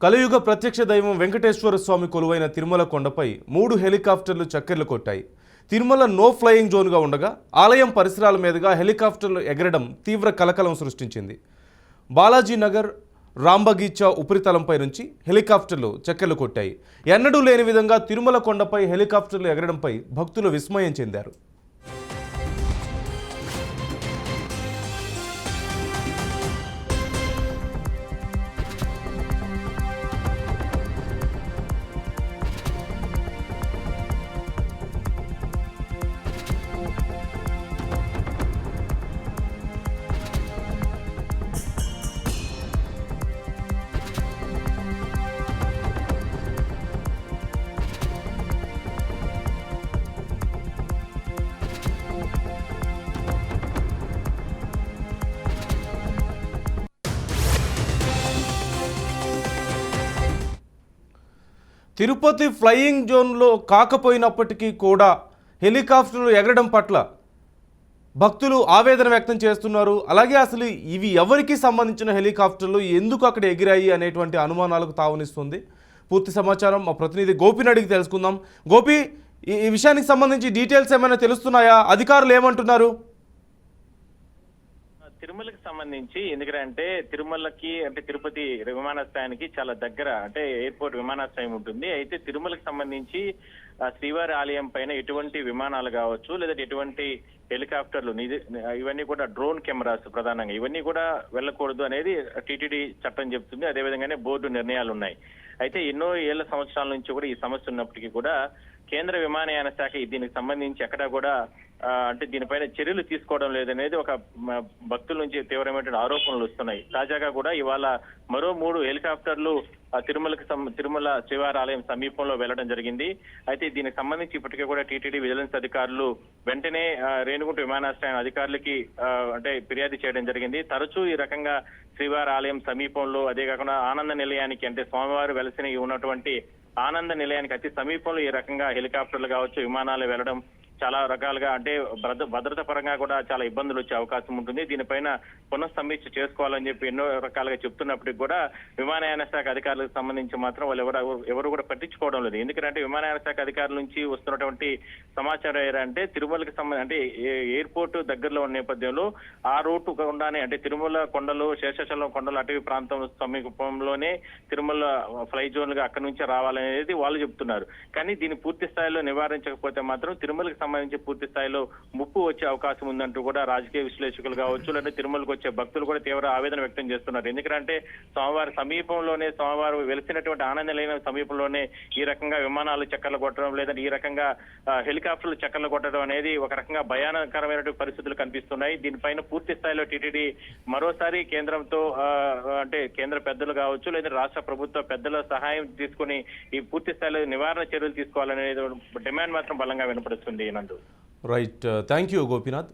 కలియుగ ప్రత్యక్ష దైవం వెంకటేశ్వర స్వామి కొలువైన తిరుమల కొండపై 3 హెలికాప్టర్లు చక్కర్లు కొట్టాయి. తిరుమల నో ఫ్లయింగ్ జోన్గా ఉండగా ఆలయం పరిసరాల మీదుగా హెలికాప్టర్లు ఎగరడం తీవ్ర కలకలం సృష్టించింది. బాలాజీ నగర్ రాంబగీచా ఉపరితలంపై నుంచి హెలికాప్టర్లు చక్కర్లు కొట్టాయి. ఎన్నడూ లేని విధంగా తిరుమల కొండపై హెలికాప్టర్లు ఎగరడంపై భక్తులు విస్మయం చెందారు. తిరుపతి ఫ్లయింగ్ జోన్లో కాకపోయినప్పటికీ కూడా హెలికాప్టర్లు ఎగరడం పట్ల భక్తులు ఆవేదన వ్యక్తం చేస్తున్నారు. అలాగే అసలు ఇవి ఎవరికి సంబంధించిన హెలికాప్టర్లు, ఎందుకు అక్కడ ఎగిరాయి అనేటువంటి అనుమానాలకు తావునిస్తుంది. పూర్తి సమాచారం మా ప్రతినిధి గోపిని అడిగి తెలుసుకుందాం. గోపి, ఈ విషయానికి సంబంధించి డీటెయిల్స్ ఏమైనా తెలుస్తున్నాయా? అధికారులు ఏమంటున్నారు? తిరుమలకి సంబంధించి ఎందుకంటే తిరుమలకి అంటే తిరుపతి విమానాశ్రయానికి చాలా దగ్గర అంటే ఎయిర్పోర్ట్ విమానాశ్రయం ఉంటుంది. అయితే తిరుమలకి సంబంధించి శ్రీవారి ఆలయం పైన ఎటువంటి విమానాలు కావచ్చు లేదా ఎటువంటి హెలికాప్టర్లు ఇవన్నీ కూడా డ్రోన్ కెమెరాస్ ప్రధానంగా ఇవన్నీ కూడా వెళ్ళకూడదు అనేది టీటీడీ చట్టం చెప్తుంది. అదేవిధంగానే బోర్డు నిర్ణయాలు ఉన్నాయి. అయితే ఎన్నో ఏళ్ల సంవత్సరాల నుంచి కూడా ఈ సమస్య ఉన్నప్పటికీ కూడా కేంద్ర విమానయాన శాఖ దీనికి సంబంధించి ఎక్కడా కూడా అంటే దీనిపైన చర్యలు తీసుకోవడం లేదనేది ఒక భక్తుల నుంచి తీవ్రమైన ఆరోపణలు వస్తున్నాయి. తాజాగా కూడా ఇవాళ మరో 3 హెలికాప్టర్లు తిరుమల శ్రీవారి ఆలయం సమీపంలో వెళ్లడం జరిగింది. అయితే దీనికి సంబంధించి ఇప్పటికే కూడా టీటీడీ విజిలెన్స్ అధికారులు వెంటనే రేణిగుంట విమానాశ్రయం అధికారులకి అంటే ఫిర్యాదు చేయడం జరిగింది. తరచూ ఈ రకంగా శ్రీవారి ఆలయం సమీపంలో అదే కాకుండా ఆనంద నిలయానికి అంటే స్వామివారు వెలసిన ఉన్నటువంటి ఆనంద నిలయానికి అతి సమీపంలో ఈ రకంగా హెలికాప్టర్లు కావచ్చు విమానాలు వెళ్లడం చాలా రకాలుగా అంటే భద్రత పరంగా కూడా చాలా ఇబ్బందులు వచ్చే అవకాశం ఉంటుంది. దీనిపైన పునఃసమీక్ష చేసుకోవాలని చెప్పి ఎన్నో రకాలుగా చెప్తున్నప్పటికీ కూడా విమానయాన శాఖ అధికారులకు సంబంధించి మాత్రం వాళ్ళు ఎవరు కూడా పట్టించుకోవడం లేదు. ఎందుకంటే విమానయాన శాఖ అధికారుల నుంచి వస్తున్నటువంటి సమాచారం ఏంటంటే తిరుమలకి సంబంధించి అంటే ఎయిర్పోర్ట్ దగ్గరలో ఉన్న నేపథ్యంలో ఆ రూట్ గుండానే అంటే తిరుమల కొండలు శేషాచలం కొండలు అటవీ ప్రాంతం సమీపంలోనే తిరుమల ఫ్లై జోన్ గా అక్కడి నుంచే రావాలనేది వాళ్ళు చెప్తున్నారు. కానీ దీన్ని పూర్తి స్థాయిలో నివారించకపోతే మాత్రం తిరుమలకి సంబంధించి పూర్తి స్థాయిలో ముప్పు వచ్చే అవకాశం ఉందంటూ కూడా రాజకీయ విశ్లేషకులు కావచ్చు లేదా తిరుమలకు వచ్చే భక్తులు కూడా తీవ్ర ఆవేదన వ్యక్తం చేస్తున్నారు. ఎందుకంటే స్వామివారి సమీపంలోనే స్వామివారు వెలిసినటువంటి ఆనంద నిలయం సమీపంలోనే ఈ రకంగా విమానాలు చక్కర్లు కొట్టడం లేదంటే ఈ రకంగా హెలికాప్టర్లు చక్కర్లు కొట్టడం అనేది ఒక రకంగా భయానకరమైనటువంటి పరిస్థితులు కనిపిస్తున్నాయి. దీనిపైన పూర్తి స్థాయిలో టీటీడీ మరోసారి కేంద్రంతో అంటే కేంద్ర పెద్దలు కావచ్చు లేదా రాష్ట్ర ప్రభుత్వ పెద్దల సహాయం తీసుకుని ఈ పూర్తి స్థాయిలో నివారణ చర్యలు తీసుకోవాలనేది డిమాండ్ మాత్రం బలంగా వినపడుతుంది. Right, thank you Gopinath.